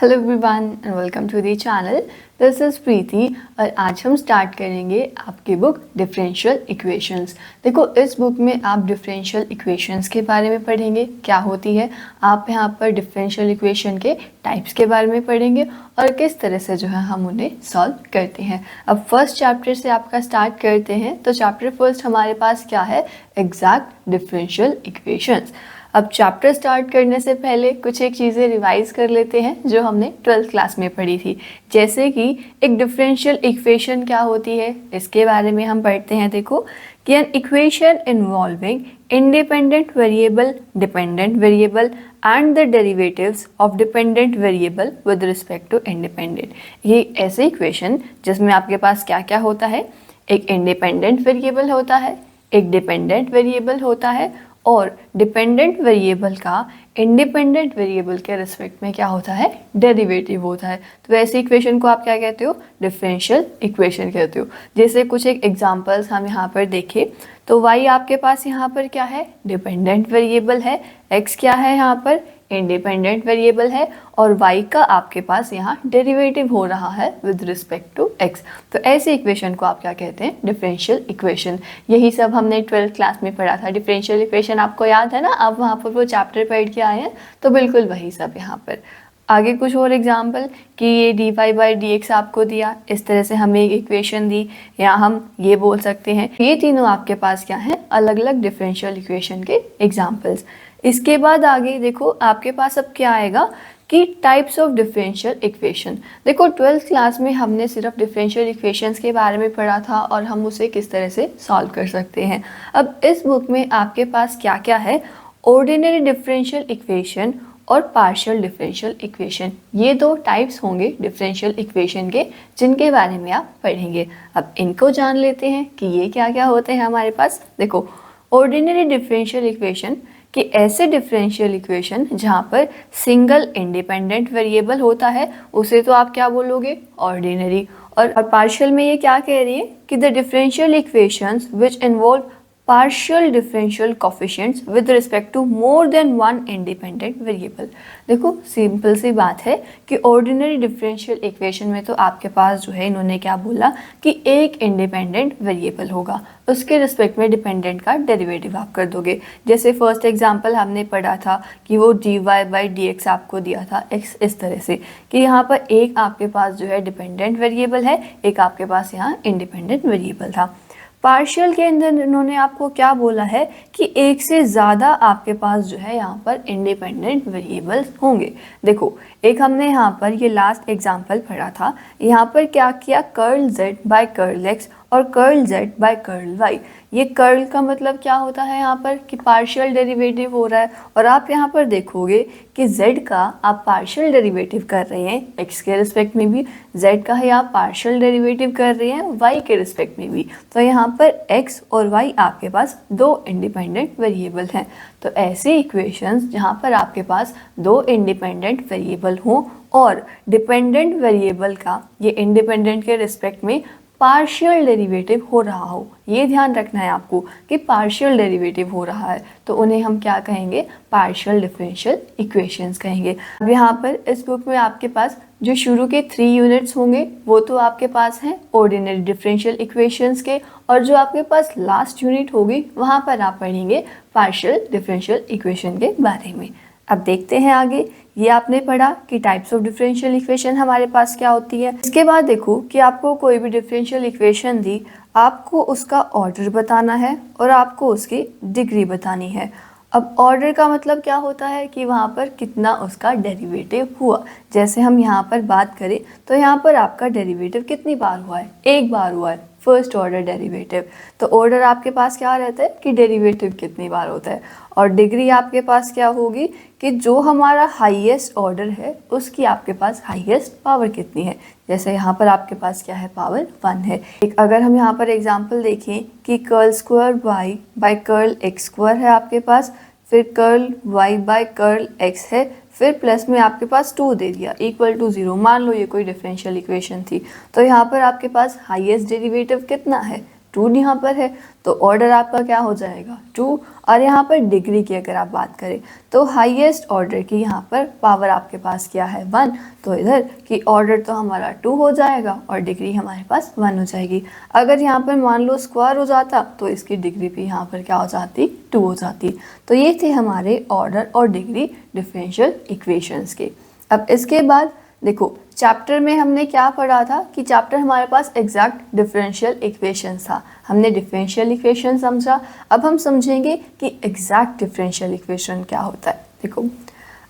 Hello everyone and welcome to the channel. This is Preeti और आज हम स्टार्ट करेंगे आपकी बुक डिफरेंशियल इक्वेशंस। देखो, इस बुक में आप डिफरेंशियल इक्वेशंस के बारे में पढ़ेंगे, क्या होती है। आप यहाँ पर डिफरेंशियल इक्वेशन के टाइप्स के बारे में पढ़ेंगे और किस तरह से जो है हम उन्हें सॉल्व करते हैं। अब फर्स्ट चैप्टर से आपका स्टार्ट करते हैं। तो चैप्टर फर्स्ट हमारे पास क्या है, एग्जैक्ट डिफरेंशियल इक्वेशंस। अब चैप्टर स्टार्ट करने से पहले कुछ एक चीज़ें रिवाइज कर लेते हैं जो हमने 12th क्लास में पढ़ी थी। जैसे कि एक डिफरेंशियल इक्वेशन क्या होती है, इसके बारे में हम पढ़ते हैं। देखो कि an equation involving independent variable, dependent variable and the derivatives of dependent variable with respect to independent. ये ऐसे इक्वेशन जिसमें आपके पास क्या क्या होता है, एक इंडिपेंडेंट वेरिएबल होता है, एक डिपेंडेंट वेरिएबल होता है और डिपेंडेंट वेरिएबल का इंडिपेंडेंट वेरिएबल के रिस्पेक्ट में क्या होता है, डेरिवेटिव होता है। तो ऐसी इक्वेशन को आप क्या कहते हो, डिफरेंशियल इक्वेशन कहते हो। जैसे कुछ एक एग्जांपल्स हम यहाँ पर देखें तो y आपके पास यहाँ पर क्या है, डिपेंडेंट वेरिएबल है, x क्या है यहाँ पर, इंडिपेंडेंट वेरिएबल है और y का आपके पास यहाँ डेरिवेटिव हो रहा है विद रिस्पेक्ट टू x। तो ऐसी इक्वेशन को आप क्या कहते हैं, डिफरेंशियल इक्वेशन। यही सब हमने 12th क्लास में पढ़ा था। डिफरेंशियल इक्वेशन आपको याद है ना, आप वहाँ पर वो चैप्टर पढ़ के आए हैं, तो बिल्कुल वही सब यहाँ पर। आगे कुछ और एग्जाम्पल कि ये dy/dx आपको दिया, इस तरह से हमें एक इक्वेशन दी, या हम ये बोल सकते हैं। ये तीनों आपके पास क्या हैं, अलग अलग डिफरेंशियल इक्वेशन के एग्जाम्पल्स। इसके बाद आगे देखो आपके पास अब क्या आएगा कि टाइप्स ऑफ डिफरेंशियल इक्वेशन। देखो 12th क्लास में हमने सिर्फ डिफरेंशियल इक्वेशंस के बारे में पढ़ा था और हम उसे किस तरह से सॉल्व कर सकते हैं। अब इस बुक में आपके पास क्या क्या है, ऑर्डिनरी डिफरेंशियल इक्वेशन और पार्शियल डिफरेंशियल इक्वेशन। ये दो टाइप्स होंगे डिफरेंशियल इक्वेशन के जिनके बारे में आप पढ़ेंगे। अब इनको जान लेते हैं कि ये क्या क्या होते हैं हमारे पास। देखो, ऑर्डिनरी डिफरेंशियल इक्वेशन कि ऐसे डिफरेंशियल इक्वेशन जहाँ पर सिंगल इंडिपेंडेंट वेरिएबल होता है उसे तो आप क्या बोलोगे, ऑर्डिनरी। और पार्शियल में ये क्या कह रही है कि the differential equations which involve partial differential coefficients with respect to more than one independent variable. देखो सिंपल सी बात है कि ऑर्डिनरी डिफरेंशियल इक्वेशन में तो आपके पास जो है इन्होंने क्या बोला कि एक इंडिपेंडेंट वेरिएबल होगा, उसके रिस्पेक्ट में डिपेंडेंट का डेरिवेटिव आप कर दोगे। जैसे फर्स्ट एग्जांपल हमने पढ़ा था कि वो dy/dx आपको दिया था x इस तरह से कि यहाँ पर एक आपके पास जो है डिपेंडेंट वेरिएबल है, एक आपके पास यहाँ इंडिपेंडेंट वेरिएबल था। पार्शियल के अंदर इन्होंने आपको क्या बोला है कि एक से ज़्यादा आपके पास जो है यहाँ पर इंडिपेंडेंट वेरिएबल्स होंगे। देखो एक हमने यहाँ पर ये लास्ट एग्जांपल पढ़ा था, यहाँ पर क्या किया, कर्ल z/कर्ल x और कर्ल z/कर्ल y। ये कर्ल का मतलब क्या होता है यहाँ पर कि पार्शियल डेरिवेटिव हो रहा है। और आप यहाँ पर देखोगे कि z का आप पार्शियल डेरिवेटिव कर रहे हैं x के रिस्पेक्ट में भी, z का ही आप पार्शियल डेरिवेटिव कर रहे हैं y के रिस्पेक्ट में भी। तो यहाँ पर x और y आपके पास दो इंडिपेंडेंट वेरिएबल हैं। तो ऐसे इक्वेशंस जहाँ पर आपके पास दो इंडिपेंडेंट वेरिएबल हों और डिपेंडेंट वेरिएबल का ये इंडिपेंडेंट के रिस्पेक्ट में पार्शियल डेरिवेटिव हो रहा हो, ये ध्यान रखना है आपको कि पार्शियल डेरिवेटिव हो रहा है, तो उन्हें हम क्या कहेंगे, पार्शियल डिफरेंशियल इक्वेशंस कहेंगे। अब यहाँ पर इस बुक में आपके पास जो शुरू के 3 यूनिट्स होंगे वो तो आपके पास हैं ऑर्डिनरी डिफरेंशियल इक्वेशंस के, और जो आपके पास लास्ट यूनिट होगी वहाँ पर आप पढ़ेंगे पार्शियल डिफरेंशियल इक्वेशन के बारे में। अब देखते हैं आगे। ये आपने पढ़ा कि टाइप्स ऑफ डिफरेंशियल इक्वेशन हमारे पास क्या होती है। इसके बाद देखो कि आपको कोई भी डिफरेंशियल इक्वेशन दी, आपको उसका ऑर्डर बताना है और आपको उसकी डिग्री बतानी है। अब ऑर्डर का मतलब क्या होता है कि वहाँ पर कितना उसका डेरिवेटिव हुआ। जैसे हम यहाँ पर बात करें तो यहाँ पर आपका डेरिवेटिव कितनी बार हुआ है, एक बार हुआ है, फर्स्ट ऑर्डर डेरिवेटिव। तो ऑर्डर आपके पास क्या रहता है कि डेरिवेटिव कितनी बार होता है। और डिग्री आपके पास क्या होगी कि जो हमारा हाईएस्ट ऑर्डर है उसकी आपके पास हाईएस्ट पावर कितनी है। जैसे यहाँ पर आपके पास क्या है, पावर 1 है। एक अगर हम यहाँ पर एग्जांपल देखें कि कर्ल स्क्वायर y/कर्ल x स्क्वायर है आपके पास, फिर कर्ल y/कर्ल x है, फिर प्लस में आपके पास 2 दे दिया इक्वल टू 0। मान लो ये कोई डिफरेंशियल इक्वेशन थी, तो यहाँ पर आपके पास हाईएस्ट डेरिवेटिव कितना है, 2 यहाँ पर है, तो ऑर्डर आपका क्या हो जाएगा 2। और यहाँ पर डिग्री की अगर आप बात करें तो हाईएस्ट ऑर्डर की यहाँ पर पावर आपके पास क्या है 1, तो इधर की ऑर्डर तो हमारा 2 हो जाएगा और डिग्री हमारे पास 1 हो जाएगी। अगर यहाँ पर मान लो स्क्वायर हो जाता तो इसकी डिग्री भी यहाँ पर क्या हो जाती 2 हो जाती। तो ये थे हमारे ऑर्डर और डिग्री डिफरेंशियल इक्वेशंस के। अब इसके बाद देखो चैप्टर में हमने क्या पढ़ा था कि चैप्टर हमारे पास एग्जैक्ट डिफरेंशियल इक्वेशंस था, हमने डिफरेंशियल इक्वेशन समझा। अब हम समझेंगे कि एग्जैक्ट डिफरेंशियल इक्वेशन क्या होता है। देखो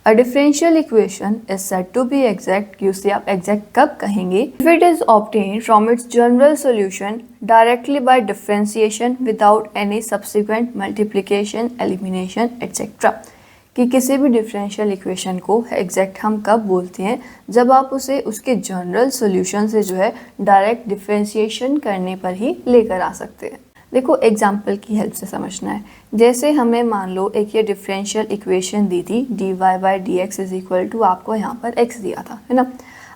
a differential equation is said to be exact, usually आप एग्जैक्ट कब कहेंगे, if it is obtained from its general solution directly by differentiation without any subsequent multiplication, elimination etcetera. कि किसी भी डिफरेंशियल इक्वेशन को एग्जैक्ट हम कब बोलते हैं, जब आप उसे उसके जनरल सॉल्यूशन से जो है डायरेक्ट डिफरेंशिएशन करने पर ही लेकर आ सकते हैं। देखो एग्जाम्पल की हेल्प से समझना है। जैसे हमें मान लो एक ये डिफरेंशियल इक्वेशन दी थी dy/dx इज इक्वल टू, आपको यहाँ पर x दिया था, है ना।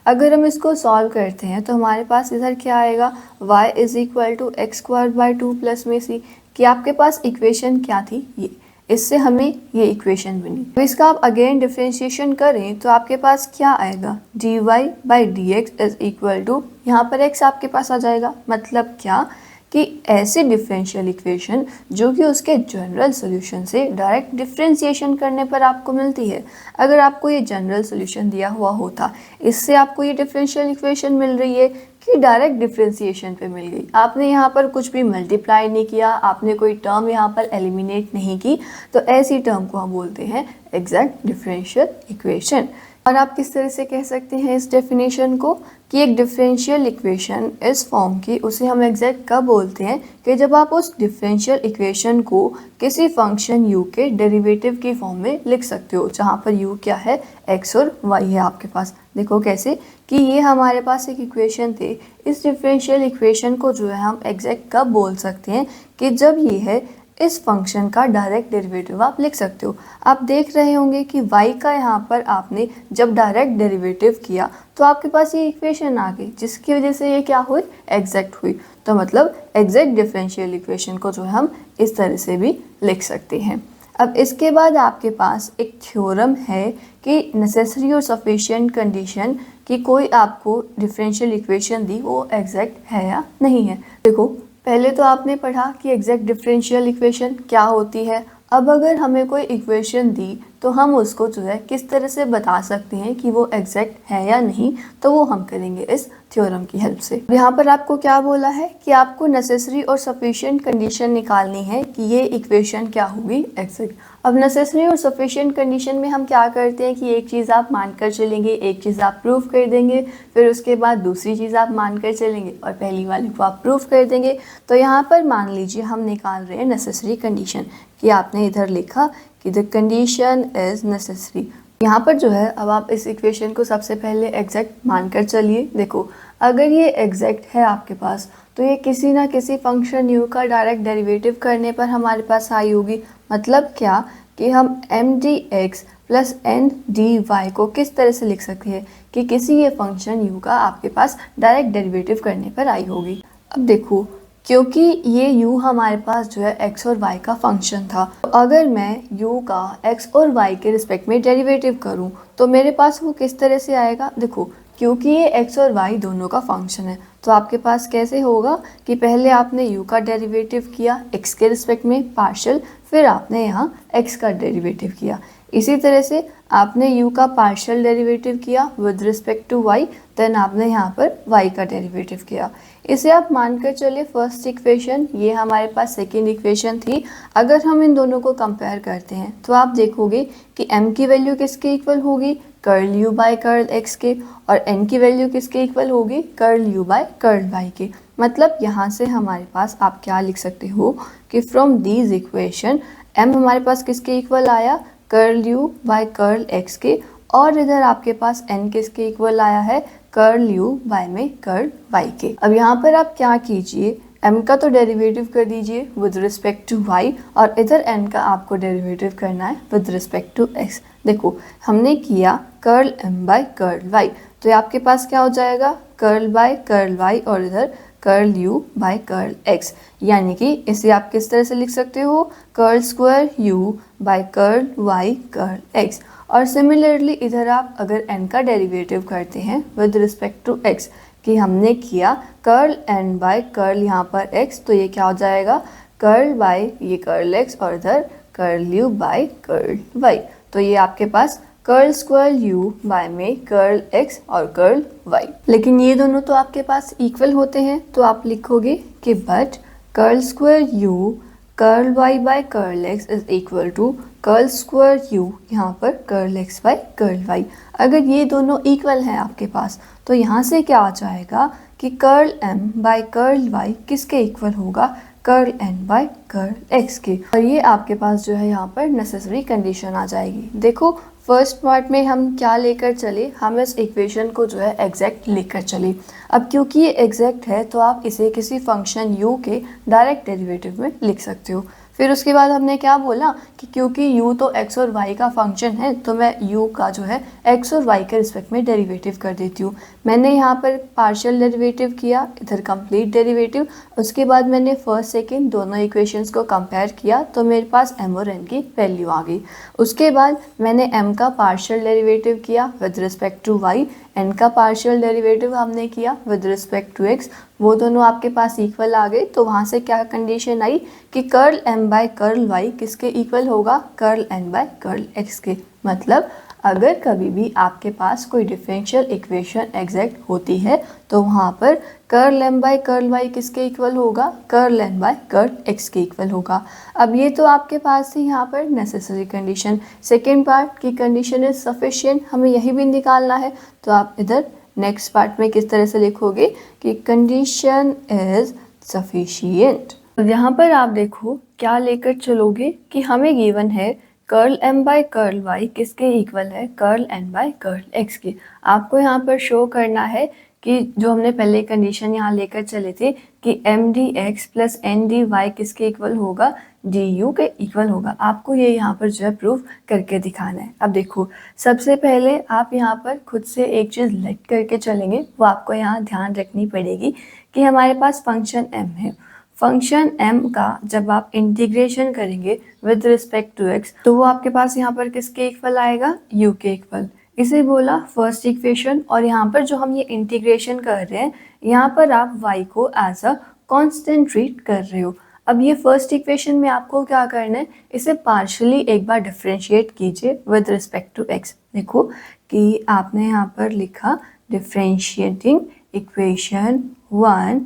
अगर हम इसको सॉल्व करते हैं तो हमारे पास इधर क्या आएगा, y is equal to x² 2 plus में c, कि आपके पास इक्वेशन क्या थी ये, इससे हमें ये इक्वेशन बनी। तो इसका आप अगेन डिफरेंशिएशन करें तो आपके पास क्या आएगा, dy/dx इज इक्वल टू, यहाँ पर x आपके पास आ जाएगा। मतलब क्या कि ऐसे डिफरेंशियल इक्वेशन जो कि उसके जनरल सॉल्यूशन से डायरेक्ट डिफरेंशिएशन करने पर आपको मिलती है। अगर आपको ये जनरल सॉल्यूशन दिया हुआ होता, इससे आपको ये डिफरेंशियल इक्वेशन मिल रही है कि डायरेक्ट डिफरेंशिएशन पे मिल गई, आपने यहाँ पर कुछ भी मल्टीप्लाई नहीं किया, आपने कोई टर्म यहाँ पर एलिमिनेट नहीं की, तो ऐसी टर्म को हम बोलते हैं एग्जैक्ट डिफरेंशियल इक्वेशन। और आप किस तरह से कह सकते हैं इस डेफिनेशन को, कि एक डिफरेंशियल इक्वेशन इस फॉर्म की उसे हम एग्जैक्ट कब बोलते हैं, कि जब आप उस डिफरेंशियल इक्वेशन को किसी फंक्शन u के डेरिवेटिव की फॉर्म में लिख सकते हो, जहाँ पर u क्या है, x और y है आपके पास। देखो कैसे, कि ये हमारे पास एक इक्वेशन थे, इस डिफरेंशियल इक्वेशन को जो है हम एग्जैक्ट कब बोल सकते हैं, कि जब ये है इस फंक्शन का डायरेक्ट डेरिवेटिव आप लिख सकते हो। आप देख रहे होंगे कि y का यहाँ पर आपने जब डायरेक्ट डेरिवेटिव किया तो आपके पास ये इक्वेशन आ गई, जिसकी वजह से ये क्या हुई, एग्जैक्ट हुई। तो मतलब एग्जैक्ट डिफरेंशियल इक्वेशन को जो है हम इस तरह से भी लिख सकते हैं। अब इसके बाद आपके पास एक थ्योरम है कि नेसेसरी और सफिशिएंट कंडीशन कि कोई आपको डिफरेंशियल इक्वेशन दी वो एग्जैक्ट है या नहीं है। देखो पहले तो आपने पढ़ा कि एग्जैक्ट डिफरेंशियल इक्वेशन क्या होती है। अब अगर हमें कोई इक्वेशन दी तो हम उसको जो है किस तरह से बता सकते हैं कि वो एग्जैक्ट है या नहीं, तो वो हम करेंगे इस थ्योरम की हेल्प से। यहाँ पर आपको क्या बोला है कि आपको नेसेसरी और सफिशिएंट कंडीशन निकालनी है कि ये इक्वेशन क्या होगी, एग्जैक्ट। अब नेसेसरी और सफिशिएंट कंडीशन में हम क्या करते हैं कि एक चीज़ आप मानकर चलेंगे, एक चीज़ आप प्रूव कर देंगे, फिर उसके बाद दूसरी चीज़ आप मानकर चलेंगे और पहली वाली को आप प्रूव कर देंगे। तो यहाँ पर मान लीजिए हम निकाल रहे हैं नेसेसरी कंडीशन, कि आपने इधर लिखा कि द कंडीशन इज नेसेसरी। यहाँ पर जो है अब आप इस इक्वेशन को सबसे पहले एग्जैक्ट मानकर चलिए। देखो अगर ये एग्जैक्ट है आपके पास तो ये किसी ना किसी फंक्शन u का डायरेक्ट डेरिवेटिव करने पर हमारे पास आई होगी। मतलब क्या कि हम mdx प्लस ndy को किस तरह से लिख सकते हैं कि किसी ये फंक्शन u का आपके पास डायरेक्ट डेरिवेटिव करने पर आई होगी। अब देखो क्योंकि ये u हमारे पास जो है x और y का फंक्शन था, तो अगर मैं u का x और y के रिस्पेक्ट में डेरिवेटिव करूं तो मेरे पास वो किस तरह से आएगा। देखो क्योंकि ये x और y दोनों का फंक्शन है तो आपके पास कैसे होगा कि पहले आपने u का डेरिवेटिव किया x के रिस्पेक्ट में पार्शियल, फिर आपने यहाँ x का डेरिवेटिव किया। इसी तरह से आपने u का पार्शियल डेरिवेटिव किया with respect to y, then आपने यहाँ पर y का डेरिवेटिव किया। इसे आप मानकर चलिए फर्स्ट इक्वेशन, ये हमारे पास सेकेंड इक्वेशन थी। अगर हम इन दोनों को कंपेयर करते हैं तो आप देखोगे कि m की वैल्यू किसके इक्वल होगी, curl u by curl x के, और n की वैल्यू किसके इक्वल होगी, curl u by curl y के। मतलब यहाँ से हमारे पास आप क्या लिख सकते हो कि फ्रॉम दीज इक्वेशन m हमारे पास किसके इक्वल आया, curl u by curl x के, और इधर आपके पास n किसके इक्वल आया है, कर्ल u बाय में कर्ल y के। अब यहाँ पर आप क्या कीजिए, m का तो डेरिवेटिव कर दीजिए विद रिस्पेक्ट टू y, और इधर n का आपको डेरिवेटिव करना है विद रिस्पेक्ट टू x। देखो हमने किया curl m by curl y, तो ये आपके पास क्या हो जाएगा, कर्ल बाय कर्ल y और इधर curl u by curl x, यानी कि इसे आप किस तरह से लिख सकते हो, curl square u by curl y curl x। और सिमिलरली इधर आप अगर n का डेरिवेटिव करते हैं विद रिस्पेक्ट टू x, कि हमने किया कर्ल n बाय कर्ल यहाँ पर x, तो ये क्या हो जाएगा, कर्ल बाय ये कर्ल x और इधर curl u by curl y। तो ये आपके पास कर्ल स्क्वायर u बाय में कर्ल x और कर्ल y। लेकिन ये दोनों तो आपके पास इक्वल होते हैं, तो आप लिखोगे कि but curl square u curl y by curl x is equal to curl square u यहाँ पर curl x by curl y। अगर ये दोनों इक्वल हैं आपके पास, तो यहाँ से क्या आ जाएगा कि curl m by curl y किसके इक्वल होगा, curl n by curl x के। और ये आपके पास जो है यहाँ पर नेसेसरी कंडीशन आ जाएगी। देखो फर्स्ट पार्ट में हम क्या लेकर चले, हम इस इक्वेशन को जो है एग्जैक्ट लेकर चले। अब क्योंकि ये एग्जैक्ट है तो आप इसे किसी फंक्शन u के डायरेक्ट डेरिवेटिव में लिख सकते हो। फिर उसके बाद हमने क्या बोला कि क्योंकि u तो x और y का फंक्शन है, तो मैं u का जो है x और y के रिस्पेक्ट में डेरिवेटिव कर देती हूँ। मैंने यहाँ पर पार्शियल डेरिवेटिव किया, इधर कंप्लीट डेरिवेटिव। उसके बाद मैंने फर्स्ट सेकंड दोनों इक्वेशंस को कंपेयर किया, तो मेरे पास m और n की वैल्यू आ गई। उसके बाद मैंने m का पार्शियल डेरिवेटिव किया with respect to y, n का पार्शियल डेरिवेटिव हमने किया विद रिस्पेक्ट टू x, वो दोनों आपके पास इक्वल आ गए। तो वहाँ से क्या कंडीशन आई कि curl m by curl y किसके इक्वल होगा, curl n by curl x के। मतलब अगर कभी भी आपके पास कोई डिफरेंशियल इक्वेशन एग्जैक्ट होती है, तो वहाँ पर curl m by curl y किसके इक्वल होगा, curl n by curl x के इक्वल होगा। अब ये तो आपके पास थी यहाँ पर नेसेसरी कंडीशन। सेकेंड पार्ट की कंडीशन इज सफिशिएंट, हमें यही भी निकालना है। तो आप इधर नेक्स्ट पार्ट में किस तरह से लिखोगे कि कंडीशन इज सफिशिएंट। यहाँ पर आप देखो क्या लेकर चलोगे कि हमें गिवन है curl m by curl y किसके इक्वल है, curl n by curl x के। आपको यहाँ पर शो करना है कि जो हमने पहले कंडीशन यहाँ लेकर चले थे कि m dx plus n dy किसके इक्वल होगा, du के इक्वल होगा। आपको ये यहाँ पर जो है प्रूफ करके दिखाना है। अब देखो सबसे पहले आप यहाँ पर खुद से एक चीज़ लेट करके चलेंगे, वो आपको यहाँ ध्यान रखनी पड़ेगी कि हमारे पास फंक्शन m है। फंक्शन m का जब आप इंटीग्रेशन करेंगे विद रिस्पेक्ट टू x, तो वो आपके पास यहाँ पर किसके इक्वल आएगा, u के इक्वल। इसे बोला फर्स्ट इक्वेशन। और यहाँ पर जो हम ये इंटीग्रेशन कर रहे हैं, यहाँ पर आप y को एज अ कांस्टेंट ट्रीट कर रहे हो। अब ये फर्स्ट इक्वेशन में आपको क्या करना है, इसे पार्शियली एक बार डिफरेंशिएट कीजिए विद रिस्पेक्ट टू x। देखो कि आपने यहाँ पर लिखा differentiating equation 1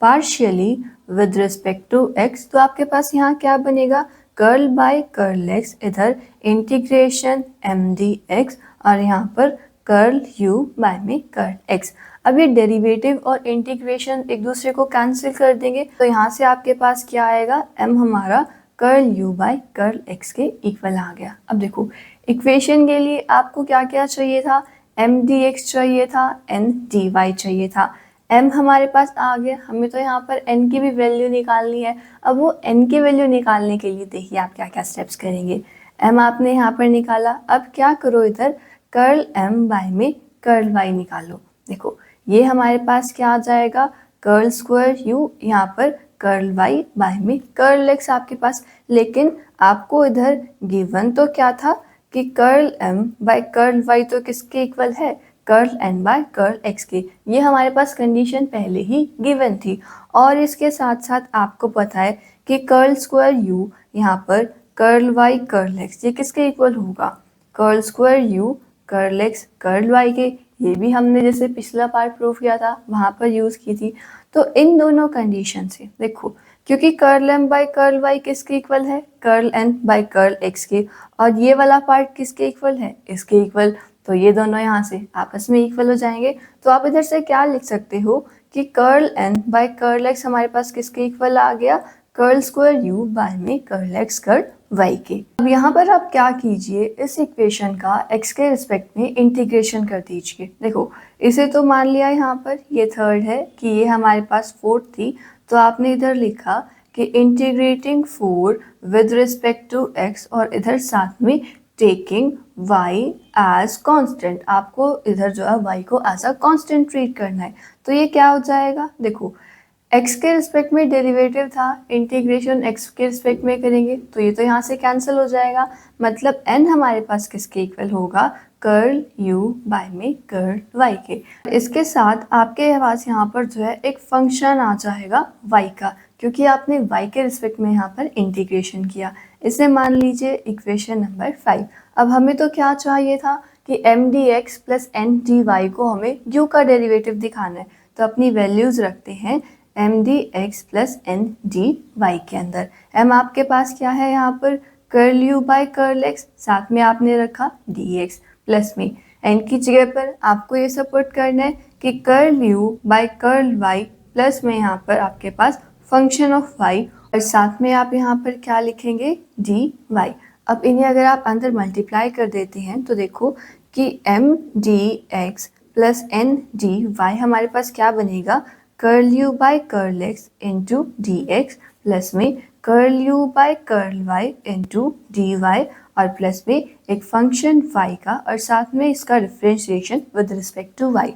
partially with respect to x, तो आपके पास यहाँ क्या बनेगा, कर्ल बाय कर्ल x, इधर इंटीग्रेशन m dx और यहाँ पर कर्ल u बाय में कर्ल x। अब ये डेरिवेटिव और इंटीग्रेशन एक दूसरे को कैंसिल कर देंगे, तो यहाँ से आपके पास क्या आएगा, m हमारा curl u by curl x के इक्वल आ गया। अब देखो इक्वेशन के लिए आपको क्या क्या चाहिए था, m dx चाहिए था, n dy चाहिए था। m हमारे पास आ गया, हमें तो यहाँ पर n की भी वैल्यू निकालनी है। अब वो n की वैल्यू निकालने के लिए देखिए आप क्या क्या स्टेप्स करेंगे। m आपने यहाँ पर निकाला, अब क्या करो, इधर कर्ल m बाय में कर्ल y निकालो। देखो ये हमारे पास क्या आ जाएगा, कर्ल स्क्वायर u, यहाँ पर कर्ल y बाय में कर्ल x आपके पास। लेकिन आपको इधर गिवन तो क्या था कि curl m by curl y तो किसके इक्वल है, curl n by curl x के। ये हमारे पास कंडीशन पहले ही गिवन थी। और इसके साथ साथ आपको पता है कि कर्ल स्क्वायर u यहाँ पर कर्ल y कर्ल x, ये किसके इक्वल होगा, curl square u curl x curl y के। ये भी हमने जैसे पिछला पार्ट प्रूव किया था वहाँ पर यूज़ की थी। तो इन दोनों कंडीशन से देखो, क्योंकि curl m by curl y किसके इक्वल है, curl n by curl x के, और ये वाला पार्ट किसके इक्वल है, इसके इक्वल। तो ये दोनों यहाँ से आपस में इक्वल हो जाएंगे। तो आप इधर से क्या लिख सकते हो कि curl n by curl x हमारे पास किसके इक्वल आ गया, कर्ल स्क्वायर u बाय में कर्ल x कर्ल y के। अब यहाँ पर आप क्या कीजिए, इस इक्वेशन का x के रिस्पेक्ट में इंटीग्रेशन कर दीजिए। देखो इसे तो मान लिया यहाँ पर ये थर्ड है कि ये हमारे पास फोर्थ थी, तो आपने इधर लिखा कि integrating 4 with respect to x, और इधर साथ में टेकिंग y एज कांस्टेंट। आपको इधर जो है y को एज अ कांस्टेंट ट्रीट करना है। तो ये क्या हो जाएगा, देखो x के रिस्पेक्ट में डेरिवेटिव था, इंटीग्रेशन x के रिस्पेक्ट में करेंगे तो ये तो यहाँ से कैंसिल हो जाएगा, मतलब n हमारे पास किसके इक्वल होगा, कर्ल u बाय में कर्ल y के। इसके साथ आपके पास यहाँ पर जो है एक फंक्शन आ जाएगा y का, क्योंकि आपने y के रिस्पेक्ट में यहाँ पर इंटीग्रेशन किया। इसे मान लीजिए इक्वेशन नंबर 5। अब हमें तो क्या चाहिए था कि M D x plus N D Y को हमें u का डेरिवेटिव दिखाना है, तो अपनी वैल्यूज रखते हैं M D x plus N D Y के अंदर। m आपके पास क्या है यहाँ पर, curl u by curl x, साथ में आपने रखा dx, प्लस में n की जगह पर आपको ये सपोर्ट करना है कि curl u by curl y, plus में यहाँ पर आपके पास फंक्शन ऑफ y, और साथ में आप यहाँ पर क्या लिखेंगे, dy। अब इन्हें अगर आप अंदर मल्टीप्लाई कर देते हैं तो देखो कि M D x plus N D Y हमारे पास क्या बनेगा, curl u by curl x into D x, plus में curl u by curl y into D Y, और प्लस में एक फंक्शन y का और साथ में इसका differentiation with respect to y।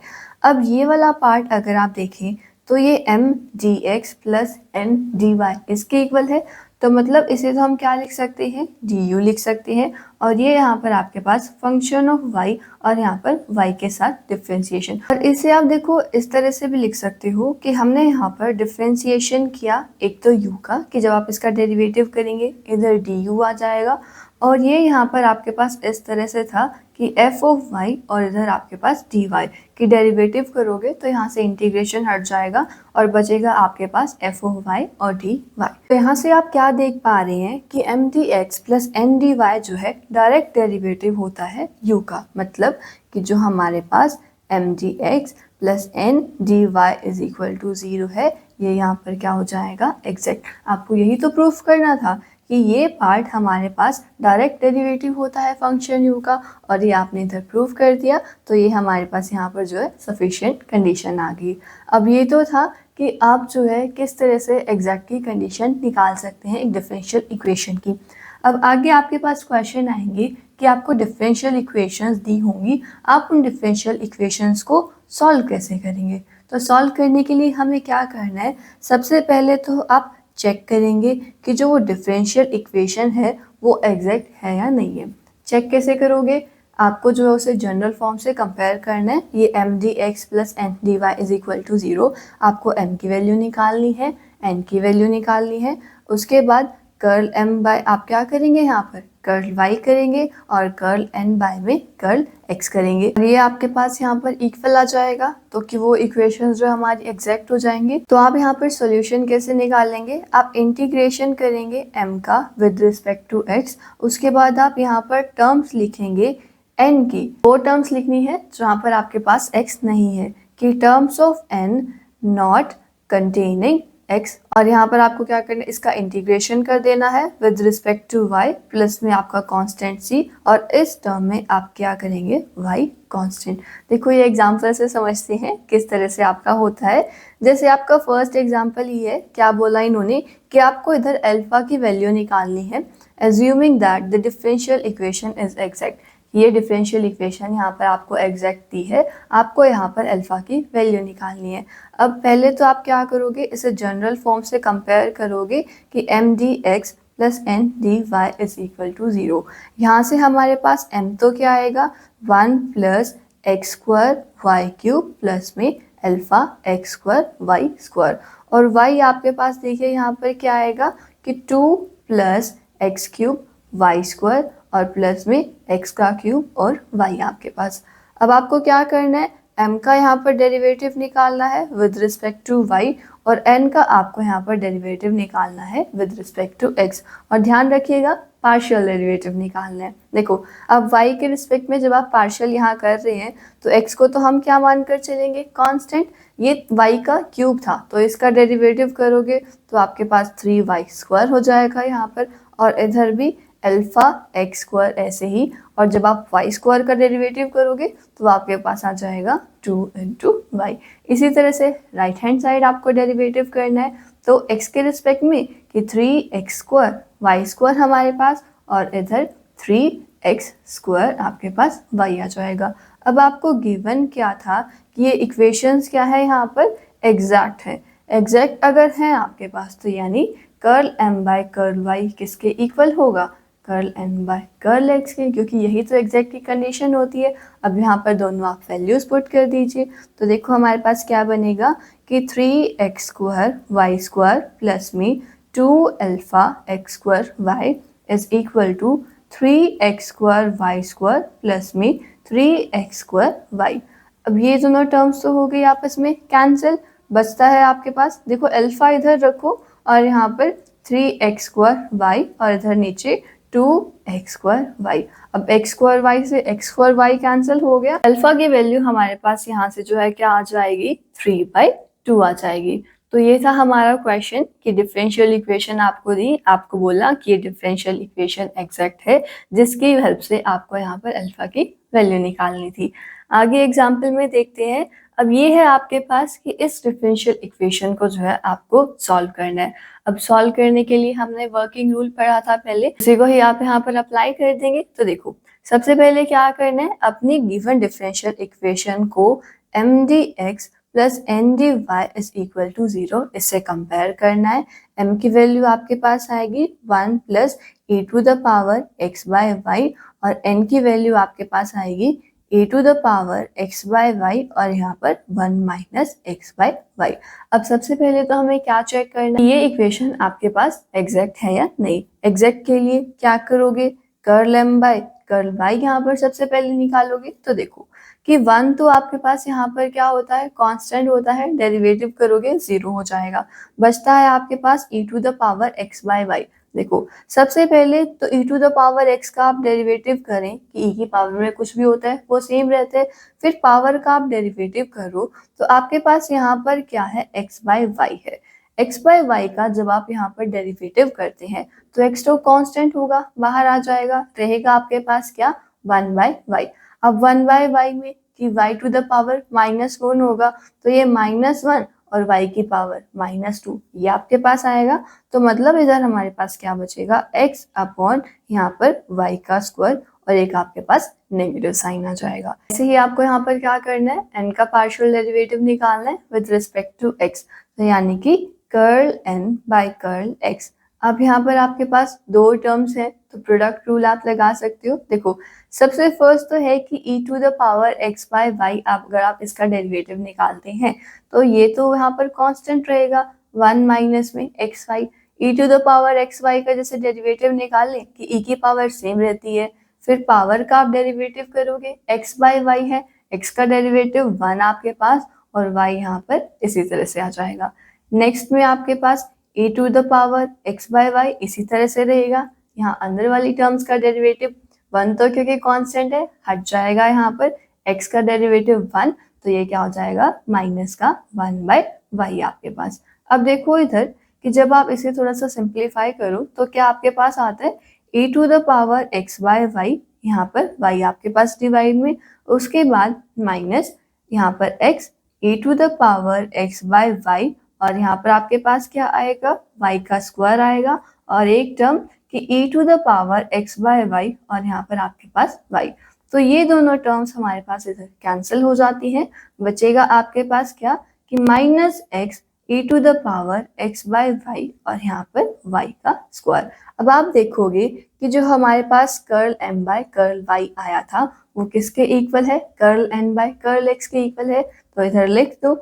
अब ये वाला पार्ट अगर आप देखें तो ये m D x plus N D y इसके इक्वल है, तो मतलब इसे तो हम क्या लिख सकते हैं, डी यू लिख सकते हैं, और ये यहाँ पर आपके पास फंक्शन ऑफ y और यहाँ पर y के साथ डिफरेंशिएशन। और इसे आप देखो इस तरह से भी लिख सकते हो कि हमने यहाँ पर डिफरेंशिएशन किया एक तो u का, कि जब आप इसका डेरिवेटिव करेंगे इधर डी यू आ जाएगा, और ये यहाँ पर आपके पास इस तरह से था कि f ऑफ y और इधर आपके पास dy की डेरिवेटिव करोगे तो यहाँ से इंटीग्रेशन हट जाएगा और बचेगा आपके पास f ऑफ y और dy। तो यहाँ से आप क्या देख पा रहे हैं कि M D x plus N D y जो है डायरेक्ट डेरिवेटिव होता है u का, मतलब कि जो हमारे पास M D x plus N D Y is equal to 0 है, ये यहाँ पर क्या हो जाएगा, एग्जैक्ट। आपको यही तो प्रूफ करना था कि ये पार्ट हमारे पास डायरेक्ट डेरिवेटिव होता है फंक्शन u का, और ये आपने इधर प्रूव कर दिया, तो ये हमारे पास यहाँ पर जो है सफिशिएंट कंडीशन आ गई। अब ये तो था कि आप जो है किस तरह से एग्जैक्टली कंडीशन निकाल सकते हैं एक डिफरेंशियल इक्वेशन की। अब आगे आपके पास क्वेश्चन आएंगे कि आपको डिफरेंशियल इक्वेशंस दी होंगी, आप उन डिफरेंशियल इक्वेशंस को सॉल्व कैसे करेंगे। तो सॉल्व करने के लिए हमें क्या करना है, सबसे पहले तो आप चेक करेंगे कि जो वो डिफरेंशियल इक्वेशन है वो एग्जैक्ट है या नहीं है। चेक कैसे करोगे, आपको जो है उसे जनरल फॉर्म से कंपेयर करना है। ये m D x plus N D Y is equal to 0, आपको m की वैल्यू निकालनी है, n की वैल्यू निकालनी है। उसके बाद कर्ल m बाय आप क्या करेंगे, यहाँ पर कर्ल y करेंगे और कर्ल n बाय में कर्ल x करेंगे, और ये आपके पास यहाँ पर इक्वल आ जाएगा, तो कि वो इक्वेशंस जो हमारी एग्जैक्ट हो जाएंगे। तो आप यहाँ पर सॉल्यूशन कैसे निकालेंगे, आप इंटीग्रेशन करेंगे m का विद रिस्पेक्ट टू x, उसके बाद आप यहाँ पर टर्म्स लिखेंगे n की, वो टर्म्स लिखनी है जहाँ पर आपके पास x नहीं है, कि terms of n not containing x, और यहाँ पर आपको क्या करना है, इसका इंटीग्रेशन कर देना है with respect to y, plus में आपका कांस्टेंट c, और इस टर्म में आप क्या करेंगे, y कांस्टेंट। देखो ये एग्जांपल से समझते हैं किस तरह से आपका होता है। जैसे आपका फर्स्ट एग्जांपल ही है, क्या बोला इन्होंने कि आपको इधर अल्फा की वैल्यू निकालनी है, assuming that the differential equation is exact. ये डिफरेंशियल इक्वेशन यहाँ पर आपको एग्जैक्ट दी है, आपको यहाँ पर अल्फा की वैल्यू निकालनी है। अब पहले तो आप क्या करोगे, इसे जनरल फॉर्म से कंपेयर करोगे कि M D x plus N D Y is equal to 0। यहाँ से हमारे पास m तो क्या आएगा, 1 plus X square Y cube plus में alpha X square Y square, और y आपके पास देखिए यहाँ पर क्या आएगा कि 2 plus x cube y square और प्लस में x का क्यूब और y आपके पास। अब आपको क्या करना है, m का यहाँ पर डेरिवेटिव निकालना है विद रिस्पेक्ट टू y, और n का आपको यहाँ पर डेरिवेटिव निकालना है विद रिस्पेक्ट टू x, और ध्यान रखिएगा पार्शियल डेरिवेटिव निकालना है। देखो अब y के रिस्पेक्ट में जब आप पार्शियल यहाँ कर रहे हैं तो x को तो हम क्या मानकर चलेंगे, कांस्टेंट। ये y का क्यूब था तो इसका डेरिवेटिव करोगे तो आपके पास 3y स्क्वायर हो जाएगा यहाँ पर, और इधर भी अल्फा एक्स स्क्वायर ऐसे ही, और जब आप वाई स्क्वायर का डेरिवेटिव करोगे तो आपके पास आ जाएगा 2 इंटू वाई। इसी तरह से राइट हैंड साइड आपको डेरिवेटिव करना है, तो x के रिस्पेक्ट में कि 3x स्क्वायर वाई स्क्वायर हमारे पास, और इधर 3x स्क्वायर आपके पास y आ जाएगा। अब आपको गिवन क्या था कि ये इक्वेशंस क्या है, यहाँ पर एग्जैक्ट है। एग्जैक्ट अगर है आपके पास तो यानी curl m by curl y किसके इक्वल होगा, curl n by curl x के, क्योंकि यही तो एग्जैक्ट की कंडीशन होती है। अब यहाँ पर दोनों आप वैल्यूज पुट कर दीजिए तो देखो हमारे पास क्या बनेगा कि 3x square y square plus में 2 alpha x square y is equal to 3x square y square plus में 3x स्क्वायर y। अब ये दोनों टर्म्स तो हो गई आपस में कैंसिल, बचता है आपके पास देखो अल्फा इधर रखो और यहाँ पर 3x स्क्वायर y और इधर नीचे 2x स्क्वायर y। अब x स्क्वायर y से x स्क्वायर y कैंसिल हो गया, अल्फा की वैल्यू हमारे पास यहाँ से जो है क्या आ जाएगी 3/2 आ जाएगी। तो ये था हमारा क्वेश्चन कि डिफरेंशियल इक्वेशन आपको दी, आपको बोला कि ये डिफरेंशियल इक्वेशन एग्जैक्ट है जिसकी हेल्प से आपको यहाँ पर अल्फा की वैल्यू निकालनी थी। आगे एग्जाम्पल में देखते हैं। अब ये है आपके पास कि इस डिफरेंशियल इक्वेशन को जो है आपको सॉल्व करना है। अब सॉल्व करने के लिए हमने वर्किंग रूल पढ़ा था पहले, उसी को ही आप यहाँ पर अप्लाई कर देंगे। तो देखो सबसे पहले क्या करना है, अपनी गिवन डिफरेंशियल इक्वेशन को mdx plus ndy is equal to 0 इससे कंपेयर करना है। m की वैल्यू आपके पास आएगी 1 plus e to the power x by y और n की वैल्यू आपके पास आएगी e to the power x by y और यहाँ पर 1 माइनस x बाय y। अब सबसे पहले तो हमें क्या चेक करना है, ये इक्वेशन आपके पास एग्जैक्ट है या नहीं। एग्जैक्ट के लिए क्या करोगे, curl m by curl y यहाँ पर सबसे पहले निकालोगे। तो देखो कि 1 तो आपके पास यहाँ पर क्या होता है, कांस्टेंट होता है, डेरिवेटिव करोगे 0 हो जाएगा। बचता है आपके पास e to the power x by y। देखो सबसे पहले तो e to the power x का आप डेरिवेटिव करें कि e की पावर में कुछ भी होता है वो सेम रहते हैं, फिर पावर का आप डेरिवेटिव करो तो आपके पास यहाँ पर क्या है x बाय y है। x बाय y का जब आप यहाँ पर डेरिवेटिव करते हैं तो x तो कांस्टेंट होगा, बाहर आ जाएगा, रहेगा आपके पास क्या 1 बाय y। अब 1 बाय y में कि y टू द पावर -1 होगा तो ये -1 और y की पावर -2 ये आपके पास आएगा। तो मतलब इधर हमारे पास क्या बचेगा x अपॉन यहाँ पर y का स्क्वायर और एक आपके पास नेगेटिव साइन आ जाएगा। ऐसे ही आपको यहाँ पर क्या करना है, n का पार्शियल डेरिवेटिव निकालना है विद रिस्पेक्ट टू x, तो यानी कि curl n by curl x। अब यहाँ पर आपके पास दो टर्म्स हैं तो प्रोडक्ट रूल आप लगा सकते हो। देखो सबसे फर्स्ट तो है कि e to the power x by y, अगर आप इसका डेरिवेटिव निकालते हैं तो ये तो यहाँ पर कांस्टेंट रहेगा 1 माइनस में x y। e to the power x y का जैसे डेरिवेटिव निकालें कि e की पावर सेम रहती है, फिर पावर का आप डेरिवेटिव करोगे x बाय y है, x का डेरिवेटिव 1 आपके पास और y यहाँ पर इसी तरह से आ जाएगा। नेक्स्ट में आपके पास e to the power x by y इसी तरह से रहेगा। यहाँ अंदर वाली टर्म्स का डेरिवेटिव 1 तो क्योंकि कांस्टेंट है हट जाएगा, यहाँ पर x का डेरिवेटिव 1 तो ये क्या हो जाएगा माइनस का 1 बाय y आपके पास। अब देखो इधर कि जब आप इसे थोड़ा सा सिंप्लीफाई करो तो क्या आपके पास आता है e to the power x by y, यहाँ पर y आपके पास डिवाइड में, उसके बाद माइनस यहाँ पर x e to the power x by y और यहाँ पर आपके पास क्या आएगा y का स्क्वायर आएगा और एक टर्म कि e to the power x by y और यहाँ पर आपके पास y। तो ये दोनों टर्म्स हमारे पास इधर कैंसिल हो जाती हैं, बचेगा आपके पास क्या कि minus x e to the power x by y और यहाँ पर y का स्क्वायर। अब आप देखोगे कि जो हमारे पास curl m by curl y आया था वो किसके इक्वल है, curl n by curl x के इक्वल है। तो इधर लिख दो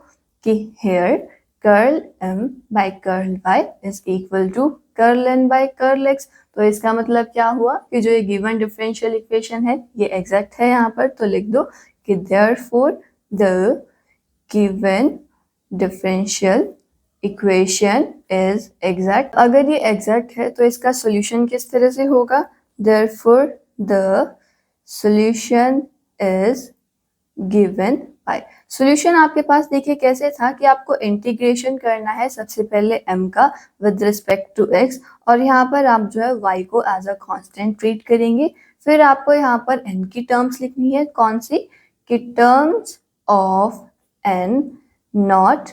कि here curl m by curl y is equal to curl n by curl x। तो इसका मतलब क्या हुआ कि जो ये गिवन डिफरेंशियल इक्वेशन है ये एग्जैक्ट है यहाँ पर। तो लिख दो कि therefore the given differential equation is exact. अगर ये एग्जैक्ट है तो इसका सोल्यूशन किस तरह से होगा, therefore the solution is given by. Solution आपके पास देखिए कैसे था कि आपको इंटीग्रेशन करना है सबसे पहले m का विद रिस्पेक्ट टू x और यहाँ पर आप जो है y को एज अ कांस्टेंट ट्रीट करेंगे। फिर आपको यहाँ पर n की टर्म्स लिखनी है, कौन सी कि terms of n not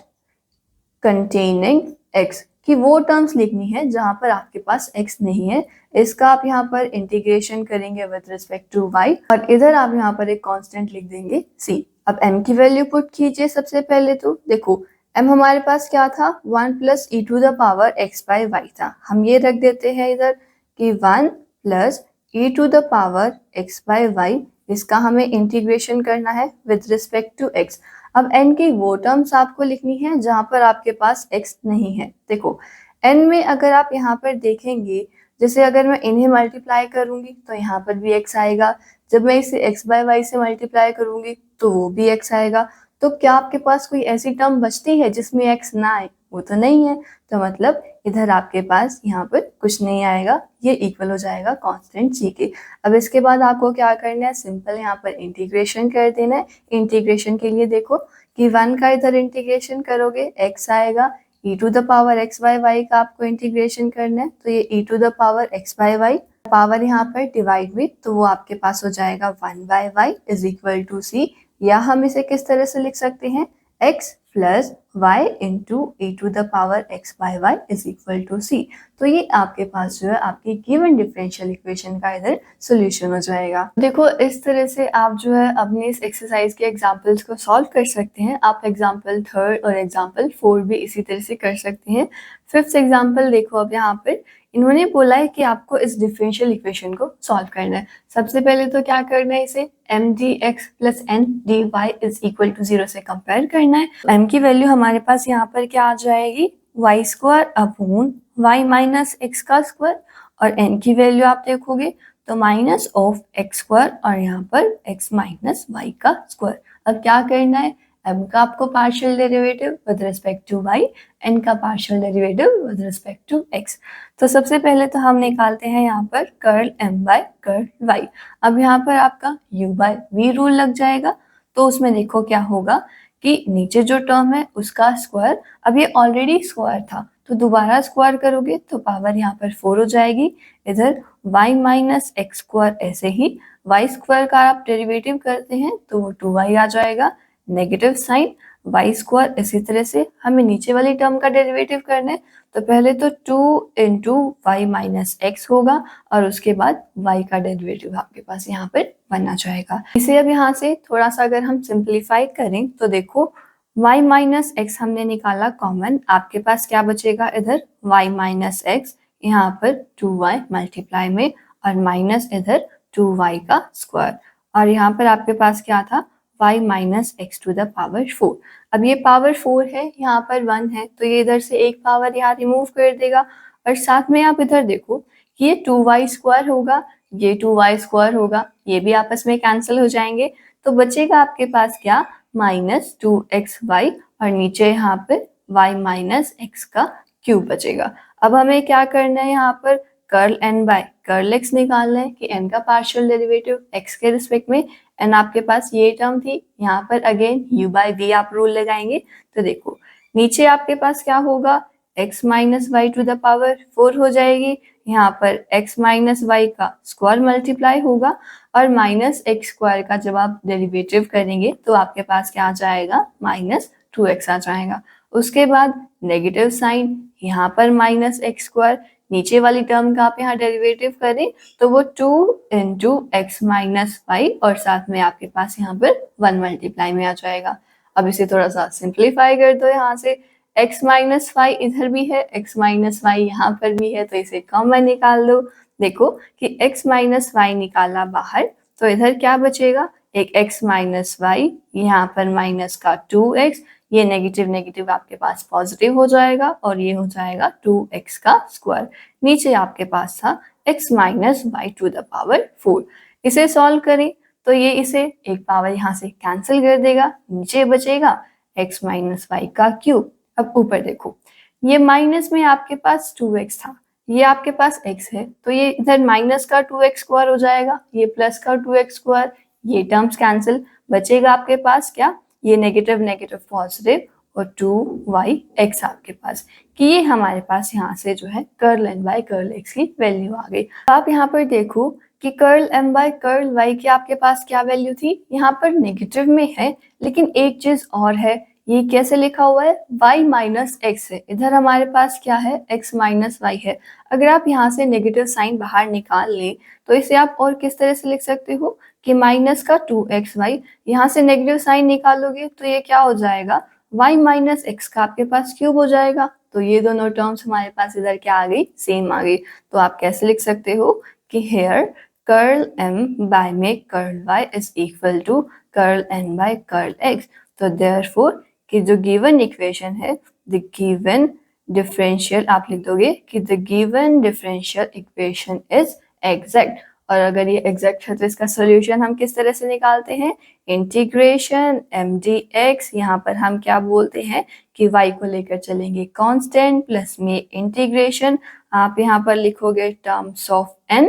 containing x, कि वो टर्म्स लिखनी है जहां पर आपके पास x नहीं है। इसका आप यहाँ पर इंटीग्रेशन करेंगे विद रिस्पेक्ट टू y और इधर आप यहाँ पर एक कांस्टेंट लिख देंगे c। अब m की वैल्यू पुट कीजिए सबसे पहले। तो देखो m हमारे पास क्या था, 1 plus e to the power x by y था। हम ये रख देते हैं इधर कि 1 plus e to the power x by y, इसका हमें इंटीग्रेशन करना है विद रिस्पेक्ट टू x। अब n की वो टर्म्स आपको लिखनी है जहाँ पर आपके पास x नहीं है। देखो n में अगर आप यहाँ पर देखेंगे, जैसे अगर मैं इन्हें मल्टीप्लाई करूंगी तो यहाँ पर भी x आएगा, जब मैं इसे x बाय वाई से मल्टीप्लाई करूंगी तो वो भी x आएगा। तो क्या आपके पास कोई ऐसी टर्म बचती है जिसमें x ना आए? वो तो नहीं है। तो मतलब इधर आपके पास यहाँ पर कुछ नहीं आएगा, ये इक्वल हो जाएगा कांस्टेंट g के। अब इसके बाद आपको क्या करना है, सिंपल यहाँ पर इंटीग्रेशन कर देना है। इंटीग्रेशन के लिए देखो कि 1 का इधर इंटीग्रेशन करोगे x आएगा, e to the power x by y का आपको इंटीग्रेशन करना है तो ये e to the power x by y, power यहाँ पर डिवाइड में तो वो आपके पास हो जाएगा 1 by Y is equal to C. या हम इसे किस तरह से लिख सकते हैं, x plus Y into E to the power x by Y is equal to C. तो ये आपके पास जो है आपकी गिवन डिफरेंशियल इक्वेशन का इधर सोल्यूशन हो जाएगा। देखो इस तरह से आप जो है अपने इस एक्सरसाइज के एग्जाम्पल्स को सॉल्व कर सकते हैं। आप एग्जाम्पल 3 और एग्जाम्पल 4 भी इसी तरह से कर सकते हैं। 5th एग्जाम्पल देखो, अब यहाँ पर इन्होंने बोला है कि आपको इस डिफरेंशियल इक्वेशन को सॉल्व करना है। सबसे पहले तो क्या करना है, इसे m D x plus N D Y is equal to 0 से कंपेयर करना है। एम की वैल्यू हमारे पास यहाँ पर क्या आ जाएगी, y square upon y minus x का स्क्वायर, और एन की वैल्यू आप देखोगे तो माइनस ऑफ एक्स स्क्वायर और यहाँ पर एक्स माइनस वाई का स्क्वायर। अब क्या करना है, m का आपको partial derivative with respect to y, n का partial derivative with respect to x। तो सबसे पहले तो हम निकालते हैं यहाँ पर curl m by curl y। अब यहाँ पर आपका u बाय v रूल लग जाएगा, तो उसमें देखो क्या होगा कि नीचे जो टर्म है उसका स्क्वायर, अब ये ऑलरेडी स्क्वायर था तो दोबारा स्क्वायर करोगे तो पावर यहाँ पर 4 हो जाएगी। इधर y माइनस एक्स स्क्वायर, ऐसे ही y स्क्वायर का आप डेरिवेटिव करते हैं तो वो 2y आ जाएगा, नेगेटिव साइन वाई स्क्वायर। इसी तरह से हमें नीचे वाली टर्म का डेरिवेटिव करना है तो पहले तो 2 इंटू वाई माइनस एक्स होगा और उसके बाद y का डेरिवेटिव आपके पास यहाँ पर बनना जाएगा। इसे अब यहाँ से थोड़ा सा अगर हम सिंप्लीफाई करें तो देखो y माइनस एक्स हमने निकाला कॉमन, आपके पास क्या बचेगा इधर y माइनस एक्स, यहाँ पर 2y मल्टीप्लाई में और माइनस इधर 2y का स्क्वायर, और यहाँ पर आपके पास क्या था y minus x to the power 4। अब ये पावर 4 है, यहाँ पर 1 है तो ये इधर से एक पावर यहाँ रिमूव कर देगा, और साथ में आप इधर देखो कि ये 2y स्क्वायर होगा, ये 2y स्क्वायर होगा, ये भी आपस में कैंसिल हो जाएंगे तो बचेगा आपके पास क्या, माइनस 2xy, और नीचे यहाँ पे y माइनस एक्स का क्यूब बचेगा। अब हमें क्या करना है, यहाँ पर curl n by curl x निकालना है कि n का पार्शियल डेरिवेटिव x के रिस्पेक्ट में, n आपके पास ये टर्म थी, यहाँ पर अगेन u बाय v आप रूल लगाएंगे तो देखो नीचे आपके पास क्या होगा, x minus y to the power 4 हो जाएगी, यहाँ पर x माइनस वाई का स्क्वायर मल्टीप्लाई होगा और माइनस एक्स स्क्वायर का जब आप डेरिवेटिव करेंगे तो आपके पास क्या आ जाएगा, माइनस 2x आ जाएगा। उसके बाद नेगेटिव साइन, यहाँ पर माइनस एक्स स्क्वायर, नीचे वाली टर्म का आप यहाँ डेरिवेटिव करें तो वो 2 इंटू एक्स माइनस वाई और साथ में आपके पास यहाँ पर 1 मल्टीप्लाई में आ जाएगा। अब इसे थोड़ा सा सिंप्लीफाई कर दो, यहाँ से x माइनस वाई इधर भी है, x माइनस वाई यहाँ पर भी है तो इसे कॉमन निकाल दो। देखो कि x माइनस वाई निकाला बाहर तो इधर क्या बचेगा, एक x माइनस वाई, यहाँ पर माइनस का 2x, ये नेगेटिव नेगेटिव आपके पास पॉजिटिव हो जाएगा और ये हो जाएगा 2x का स्क्वायर। नीचे आपके पास था x minus y to the power 4। इसे सॉल्व करें तो ये इसे एक पावर यहाँ से कैंसिल कर देगा, नीचे बचेगा x माइनस वाई का क्यूब। अब ऊपर देखो ये माइनस में आपके पास 2x था, ये आपके पास x है तो ये इधर माइनस का 2x स्क्वायर हो जाएगा, ये प्लस का 2x स्क्वायर, ये टर्म्स कैंसिल, बचेगा आपके पास क्या, ये नेगेटिव नेगेटिव पॉजिटिव और 2yx आपके पास, कि ये हमारे पास यहाँ से जो है curl n by curl x की वैल्यू आ गई। आप यहाँ पर देखो कि curl m by curl y की आपके पास क्या वैल्यू थी, यहाँ पर नेगेटिव में है लेकिन एक चीज और है, ये कैसे लिखा हुआ है, y माइनस एक्स है, इधर हमारे पास क्या है, x माइनस वाई है। अगर आप यहाँ से नेगेटिव साइन बाहर निकाल लें तो इसे आप और किस तरह से लिख सकते हो कि माइनस का 2xy, यहाँ से नेगेटिव साइन निकालोगे तो ये क्या हो जाएगा, y माइनस एक्स का आपके पास क्यूब हो जाएगा। तो ये दोनों टर्म्स हमारे पास इधर क्या आ गई, सेम आ गई। तो आप कैसे लिख सकते हो कि हेयर कर्ल m बाय में curl y is equal to curl n by curl x। तो देयरफॉर कि जो गिवन इक्वेशन है, द गिवन डिफरेंशियल, आप लिख दोगे कि the given differential equation is exact. और अगर ये एग्जैक्ट है तो इसका सोल्यूशन हम किस तरह से निकालते हैं, इंटीग्रेशन एम डी एक्स, यहाँ पर हम क्या बोलते हैं कि y को लेकर चलेंगे कांस्टेंट, प्लस में इंटीग्रेशन, आप यहाँ पर लिखोगे टर्म्स ऑफ n,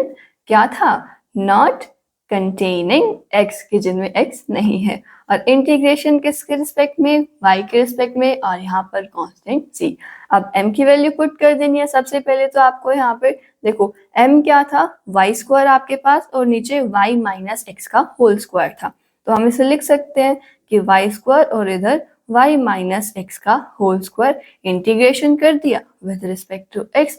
क्या था, नॉट कंटेनिंग x, की जिनमें x नहीं है, और इंटीग्रेशन किसके रिस्पेक्ट में, y के रिस्पेक्ट में, और यहाँ पर कांस्टेंट c। अब m की वैल्यू पुट कर देनी है। सबसे पहले तो आपको यहाँ पे देखो m क्या था, y स्क्वायर आपके पास, और नीचे y माइनस एक्स का होल स्क्वायर था। तो हम इसे लिख सकते हैं कि y स्क्वायर और इधर y माइनस एक्स का होल स्क्वायर, इंटीग्रेशन कर दिया विद रिस्पेक्ट टू x।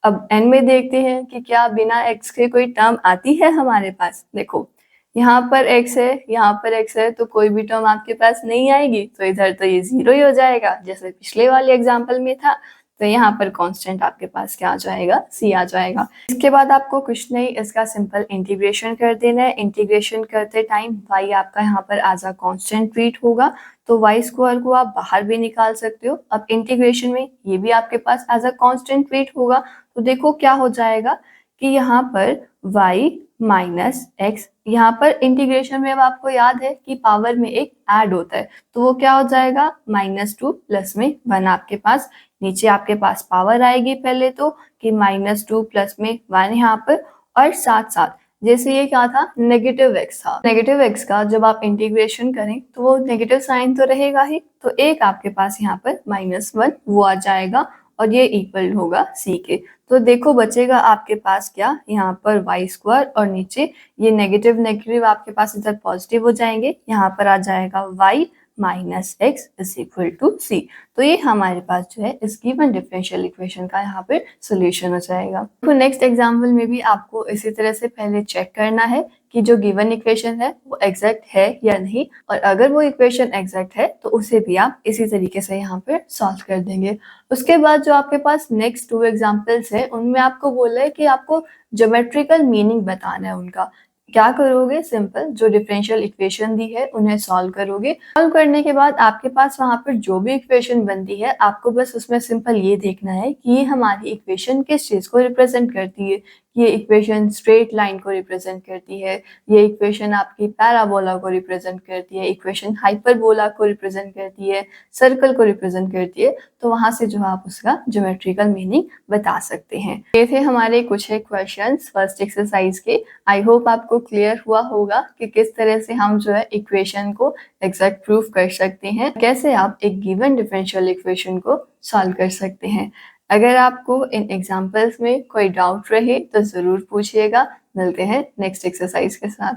अब n में देखते हैं कि क्या बिना x के कोई टर्म आती है हमारे पास। देखो यहाँ पर x है, यहाँ पर x है, तो कोई भी टर्म आपके पास नहीं आएगी, तो इधर तो ये 0 ही हो जाएगा जैसे पिछले वाले एग्जाम्पल में था। तो यहाँ पर कांस्टेंट आपके पास क्या आ जाएगा, c आ जाएगा। इसके बाद आपको कुछ नहीं, इसका सिंपल इंटीग्रेशन कर देना है। इंटीग्रेशन करते टाइम y आपका यहाँ पर एज अ कांस्टेंट ट्रीट होगा, तो y स्क्वायर को आप बाहर भी निकाल सकते हो। अब इंटीग्रेशन में ये भी आपके पास एज अ कांस्टेंट ट्रीट होगा, तो देखो क्या हो जाएगा कि यहाँ पर y माइनस एक्स, यहाँ पर इंटीग्रेशन में अब आपको याद है कि पावर में एक ऐड होता है, तो वो क्या हो जाएगा, -2 प्लस में 1 आपके पास, नीचे आपके पास पावर आएगी पहले तो कि -2 प्लस में 1 यहाँ पर, और साथ साथ जैसे ये क्या था, नेगेटिव एक्स था, नेगेटिव एक्स का जब आप इंटीग्रेशन करें तो वो नेगेटिव साइन तो रहेगा ही, तो एक आपके पास यहाँ पर -1 वो आ जाएगा, और ये इक्वल होगा c के। तो देखो बचेगा आपके पास क्या, यहाँ पर y स्क्वायर, और नीचे ये नेगेटिव नेगेटिव आपके पास इधर पॉजिटिव हो जाएंगे, यहाँ पर आ जाएगा y minus X is equal to C. तो ये हमारे पास जो है इस गिवन डिफरेंशियल इक्वेशन का यहाँ पर सोल्यूशन हो जाएगा। तो नेक्स्ट एग्जाम्पल में भी आपको इसी तरह से पहले चेक करना है कि जो गिवन इक्वेशन है वो एग्जैक्ट है या नहीं, और अगर वो इक्वेशन एग्जैक्ट है तो उसे भी आप इसी तरीके से यहाँ पे सॉल्व कर देंगे। उसके बाद जो आपके पास नेक्स्ट 2 एग्जाम्पल्स है, उनमें आपको बोला है कि आपको ज्योमेट्रिकल मीनिंग बताना है उनका। क्या करोगे, सिंपल जो डिफरेंशियल इक्वेशन दी है उन्हें सॉल्व करोगे। सॉल्व करने के बाद आपके पास वहां पर जो भी इक्वेशन बनती है, आपको बस उसमें सिंपल ये देखना है कि ये हमारी इक्वेशन किस चीज को रिप्रेजेंट करती है। ये इक्वेशन स्ट्रेट लाइन को रिप्रेजेंट करती है, ये इक्वेशन आपकी पैराबोला को रिप्रेजेंट करती है, इक्वेशन हाइपरबोला को रिप्रेजेंट करती है, सर्कल को रिप्रेजेंट करती है। तो वहां से जो आप उसका ज्योमेट्रिकल मीनिंग बता सकते हैं। ये थे हमारे कुछ एक क्वेश्चंस फर्स्ट एक्सरसाइज के। आई होप आपको क्लियर हुआ होगा कि किस तरह से हम जो है इक्वेशन को एग्जैक्ट प्रूफ कर सकते हैं, कैसे आप एक गिवन डिफरेंशियल इक्वेशन को सॉल्व कर सकते हैं। अगर आपको इन एग्जाम्पल्स में कोई डाउट रहे तो ज़रूर पूछिएगा। मिलते हैं नेक्स्ट एक्सरसाइज के साथ।